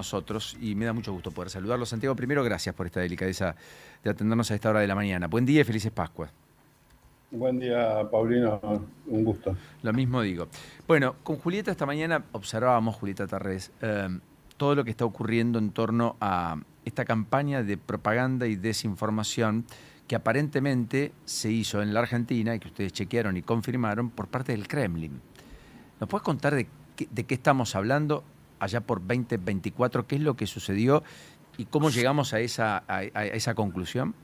nosotros y me da mucho gusto poder saludarlo. Santiago, primero, gracias por esta delicadeza de atendernos a esta hora de la mañana. Buen día y felices Pascuas. Buen día, Paulino. Un gusto. Lo mismo digo. Bueno, con Julieta esta mañana observábamos, Julieta Tarrés, todo lo que está ocurriendo en torno a esta campaña de propaganda y desinformación que aparentemente se hizo en la Argentina y que ustedes chequearon y confirmaron por parte del Kremlin. ¿Nos puedes contar de qué estamos hablando allá por 2024? ¿Qué es lo que sucedió y cómo llegamos a esa conclusión?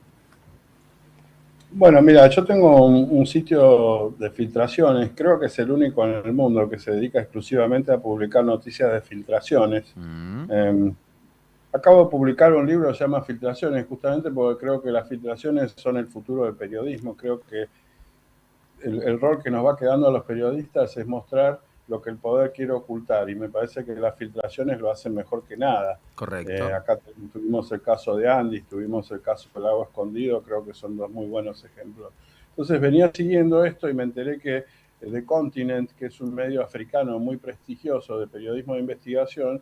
Bueno, mira, yo tengo un sitio de filtraciones, creo que es el único en el mundo que se dedica exclusivamente a publicar noticias de filtraciones. Mm. Acabo de publicar un libro que se llama Filtraciones, justamente porque creo que las filtraciones son el futuro del periodismo. Creo que el rol que nos va quedando a los periodistas es mostrar lo que el poder quiere ocultar, y me parece que las filtraciones lo hacen mejor que nada. Correcto. Acá tuvimos el caso de Andy, tuvimos el caso del agua escondido, creo que son dos muy buenos ejemplos. Entonces venía siguiendo esto y me enteré que The Continent, que es un medio africano muy prestigioso de periodismo de investigación,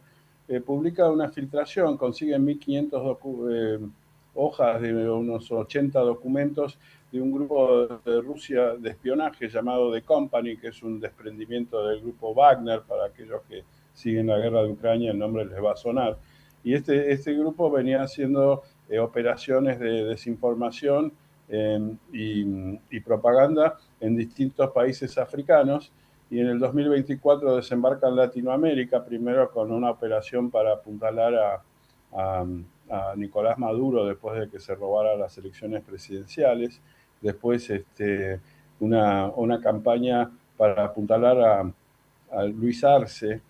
publica una filtración, consigue 1.500 hojas de unos 80 documentos de un grupo de Rusia de espionaje llamado The Company, que es un desprendimiento del grupo Wagner. Para aquellos que siguen la guerra de Ucrania, el nombre les va a sonar. Y este grupo venía haciendo operaciones de desinformación y propaganda en distintos países africanos, y en el 2024 desembarca en Latinoamérica, primero con una operación para apuntalar a Nicolás Maduro después de que se robara las elecciones presidenciales. Después una campaña para apuntalar a Luis Arce,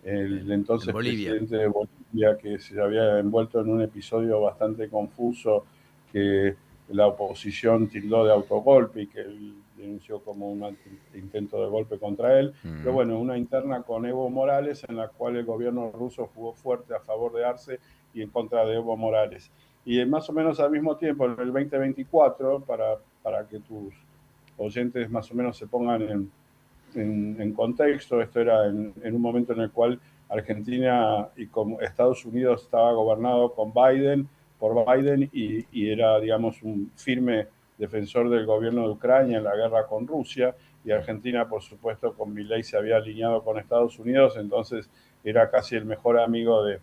el En entonces Bolivia. presidente de Bolivia, que se había envuelto en un episodio bastante confuso que la oposición tildó de autogolpe y que él denunció como un intento de golpe contra él. Pero Mm. bueno, una interna con Evo Morales en la cual el gobierno ruso jugó fuerte a favor de Arce y en contra de Evo Morales. Y más o menos al mismo tiempo, en el 2024, para que tus oyentes más o menos se pongan en contexto, esto era en un momento en el cual Argentina y como Estados Unidos estaba gobernado por Biden, y era, digamos, un firme defensor del gobierno de Ucrania en la guerra con Rusia, y Argentina, por supuesto, con Milei se había alineado con Estados Unidos, entonces era casi el mejor amigo de,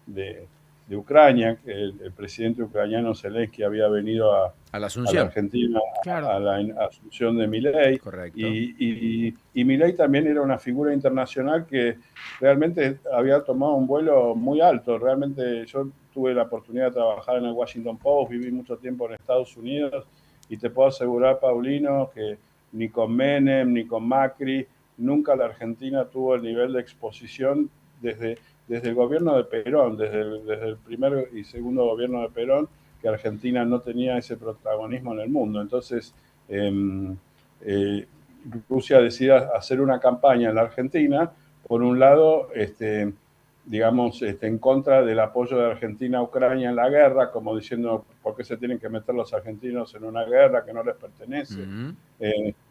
de Ucrania. El presidente ucraniano Zelensky había venido A la a la Asunción. Argentina Claro. a la asunción de Milei, Correcto. y Milei también era una figura internacional que realmente había tomado un vuelo muy alto. Realmente yo tuve la oportunidad de trabajar en el Washington Post, viví mucho tiempo en Estados Unidos, y te puedo asegurar, Paulino, que ni con Menem ni con Macri nunca la Argentina tuvo el nivel de exposición desde el gobierno de Perón, desde el primer y segundo gobierno de Perón, que Argentina no tenía ese protagonismo en el mundo. Entonces, eh, eh, Rusia decide hacer una campaña en la Argentina, por un lado, digamos, en contra del apoyo de Argentina a Ucrania en la guerra, como diciendo por qué se tienen que meter los argentinos en una guerra que no les pertenece, Mm.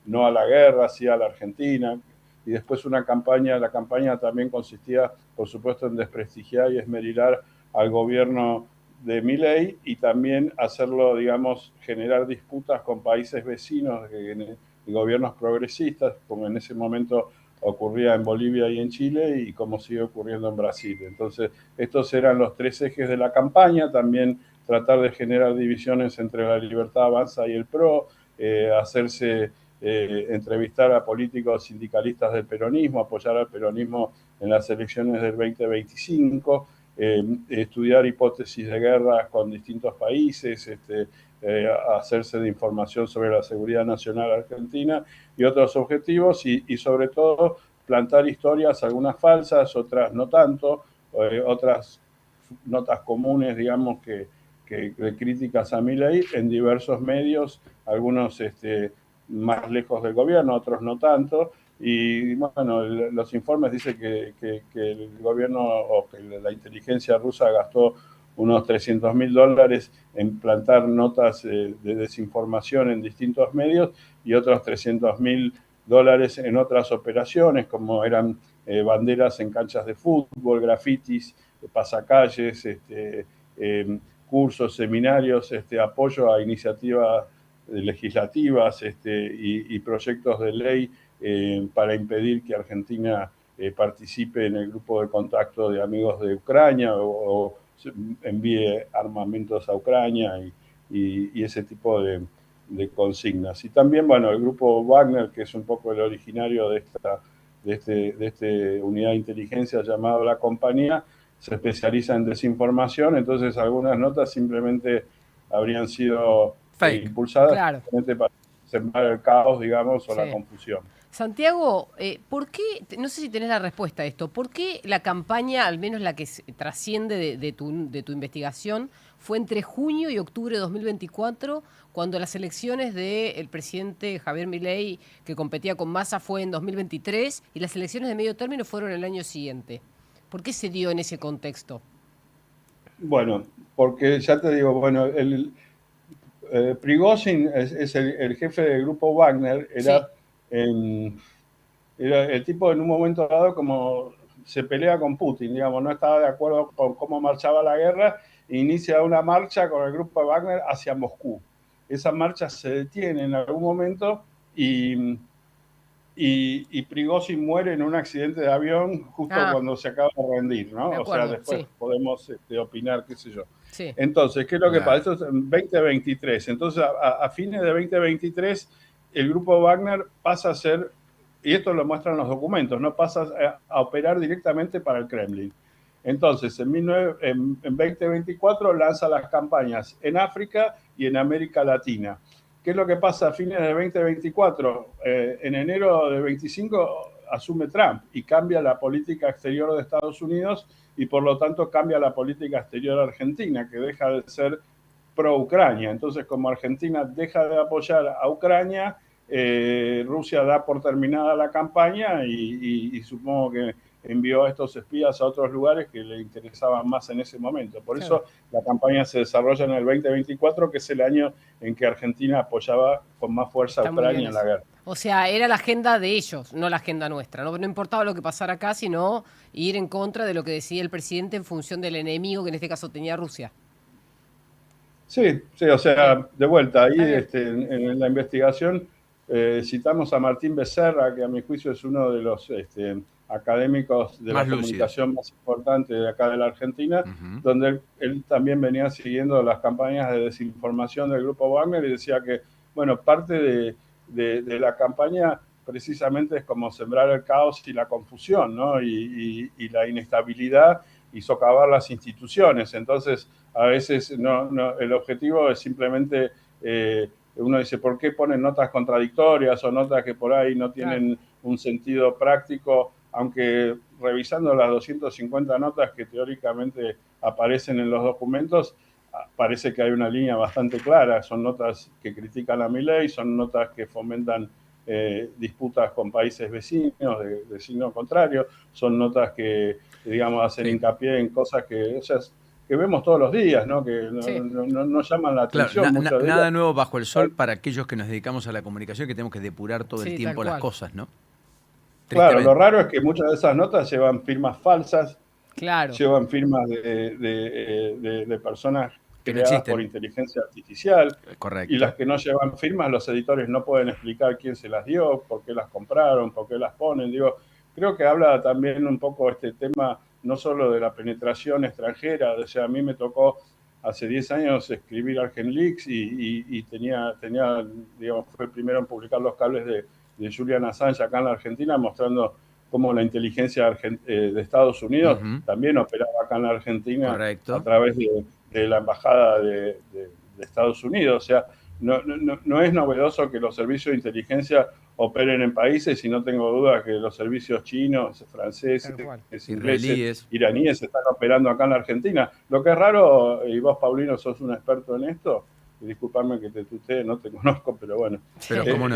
no a la guerra, sí a la Argentina. Y después la campaña también consistía, por supuesto, en desprestigiar y esmerilar al gobierno de Milei, y también hacerlo, digamos, generar disputas con países vecinos de gobiernos progresistas, como en ese momento ocurría en Bolivia y en Chile, y como sigue ocurriendo en Brasil. Entonces, estos eran los tres ejes de la campaña. También tratar de generar divisiones entre la Libertad Avanza y el PRO, hacerse entrevistar a políticos sindicalistas del peronismo, apoyar al peronismo en las elecciones del 2025, estudiar hipótesis de guerras con distintos países, hacerse de información sobre la seguridad nacional argentina y otros objetivos, y sobre todo plantar historias, algunas falsas, otras no tanto, otras notas comunes, digamos, que de críticas a Milei en diversos medios, algunos más lejos del gobierno, otros no tanto. Y bueno, los informes dicen que el gobierno o que la inteligencia rusa gastó unos $300.000 en plantar notas de desinformación en distintos medios, y otros $300.000 en otras operaciones, como eran banderas en canchas de fútbol, grafitis pasacalles, cursos, seminarios, apoyo a iniciativas legislativas y proyectos de ley para impedir que Argentina participe en el grupo de contacto de amigos de Ucrania o envíe armamentos a Ucrania y ese tipo de consignas. Y también, bueno, el grupo Wagner, que es un poco el originario de esta unidad de inteligencia llamado La Compañía, se especializa en desinformación, entonces algunas notas simplemente habrían sido Fake. impulsadas Claro. simplemente para sembrar el caos, digamos, o la Sí. confusión. Santiago, ¿por qué, no sé si tenés la respuesta a esto, por qué la campaña, al menos la que trasciende de tu investigación, fue entre junio y octubre de 2024, cuando las elecciones del presidente Javier Milei, que competía con Massa, fue en 2023, y las elecciones de medio término fueron el año siguiente? ¿Por qué se dio en ese contexto? Bueno, porque ya te digo, bueno, Prigozhin es el jefe del grupo Wagner, era el tipo en un momento dado como se pelea con Putin, digamos, no estaba de acuerdo con cómo marchaba la guerra, e inicia una marcha con el grupo de Wagner hacia Moscú. Esa marcha se detiene en algún momento y Prigozhin muere en un accidente de avión justo cuando se acaba de rendir, ¿no? Me O sea, acuerdo, después sí. podemos opinar, qué sé yo. Sí. Entonces, ¿qué es lo que pasa? Claro. Esto es en 2023. Entonces, a fines de 2023, el grupo Wagner pasa a ser, y esto lo muestran los documentos, ¿no? Pasa a operar directamente para el Kremlin. Entonces, en 2024 lanza las campañas en África y en América Latina. ¿Qué es lo que pasa a fines de 2024? En enero de 25 asume Trump y cambia la política exterior de Estados Unidos y por lo tanto cambia la política exterior argentina, que deja de ser pro-Ucrania. Entonces, como Argentina deja de apoyar a Ucrania, Rusia da por terminada la campaña y supongo que envió a estos espías a otros lugares que le interesaban más en ese momento. Por eso la campaña se desarrolla en el 2024, que es el año en que Argentina apoyaba con más fuerza a Ucrania en la guerra. O sea, era la agenda de ellos, no la agenda nuestra. No importaba lo que pasara acá, sino ir en contra de lo que decía el presidente en función del enemigo, que en este caso tenía Rusia. Sí, o sea, de vuelta, ahí en la investigación citamos a Martín Becerra, que a mi juicio es uno de los académicos de la comunicación más importante de acá de la Argentina, donde él también venía siguiendo las campañas de desinformación del grupo Wagner y decía que, bueno, parte de la campaña precisamente es como sembrar el caos y la confusión, ¿no? Y la inestabilidad y socavar las instituciones. Entonces, a veces el objetivo es simplemente, uno dice, ¿por qué ponen notas contradictorias o notas que por ahí no tienen un sentido práctico? Aunque revisando las 250 notas que teóricamente aparecen en los documentos, parece que hay una línea bastante clara. Son notas que critican a Milei, son notas que fomentan disputas con países vecinos de signo contrario, son notas que, digamos, hacen hincapié en cosas que, o sea, que vemos todos los días, ¿no? Que no llaman la atención. Claro, nada nuevo bajo el sol para aquellos que nos dedicamos a la comunicación, que tenemos que depurar todo el tiempo las cosas, ¿no? Claro, lo raro es que muchas de esas notas llevan firmas falsas, llevan firmas de personas creadas por inteligencia artificial. Correcto. Y las que no llevan firmas, los editores no pueden explicar quién se las dio, por qué las compraron, por qué las ponen. Digo, creo que habla también un poco este tema, no solo de la penetración extranjera. O sea, a mí me tocó hace 10 años escribir ArgenLeaks y tenía, digamos, fue el primero en publicar los cables de Julian Assange acá en la Argentina, mostrando cómo la inteligencia de Estados Unidos también operaba acá en la Argentina a través de la embajada de Estados Unidos. O sea, no es novedoso que los servicios de inteligencia operen en países y no tengo duda que los servicios chinos, franceses, ingleses, iraníes están operando acá en la Argentina. Lo que es raro, y vos, Paulino, sos un experto en esto, y disculpame que te tutee, no te conozco, pero bueno. Pero cómo no,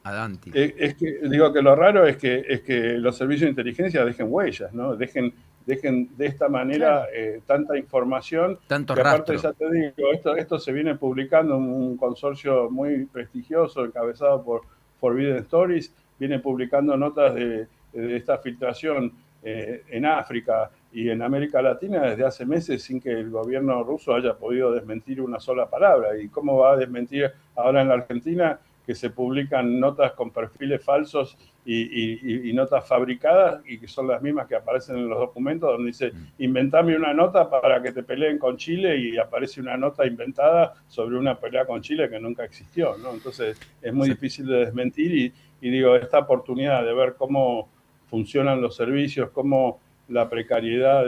Adanti. Es que digo que lo raro es que los servicios de inteligencia dejen huellas, ¿no? Dejen de esta manera tanta información. Tanto que aparte, rastro. ya te digo, esto se viene publicando en un consorcio muy prestigioso encabezado por Forbidden Stories, viene publicando notas de esta filtración en África y en América Latina desde hace meses sin que el gobierno ruso haya podido desmentir una sola palabra. ¿Y cómo va a desmentir ahora en la Argentina que se publican notas con perfiles falsos y notas fabricadas y que son las mismas que aparecen en los documentos donde dice inventame una nota para que te peleen con Chile y aparece una nota inventada sobre una pelea con Chile que nunca existió, ¿no? Entonces es muy difícil de desmentir y digo, esta oportunidad de ver cómo funcionan los servicios, cómo la precariedad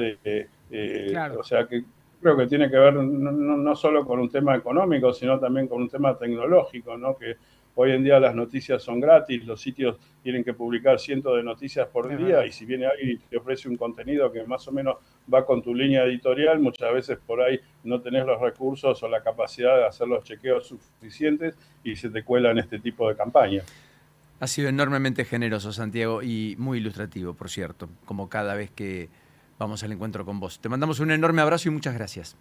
Claro. o sea que creo que tiene que ver no solo con un tema económico, sino también con un tema tecnológico, ¿no? Que hoy en día las noticias son gratis, los sitios tienen que publicar cientos de noticias por día y si viene alguien y te ofrece un contenido que más o menos va con tu línea editorial, muchas veces por ahí no tenés los recursos o la capacidad de hacer los chequeos suficientes y se te cuela en este tipo de campañas. Ha sido enormemente generoso, Santiago, y muy ilustrativo, por cierto, como cada vez que vamos al encuentro con vos. Te mandamos un enorme abrazo y muchas gracias.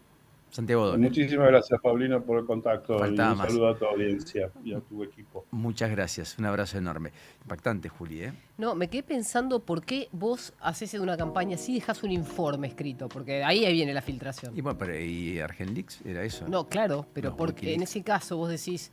Santiago Donel. Muchísimas gracias, Paulino, por el contacto. Faltaba y un más. saludo a tu audiencia y a tu equipo. Muchas gracias. Un abrazo enorme. Impactante, Juli, ¿eh? No, me quedé pensando por qué vos haces una campaña así, dejás un informe escrito, porque ahí viene la filtración. Y bueno, pero ¿y Argenlix era eso? No, claro, pero No, porque en ese caso vos decís,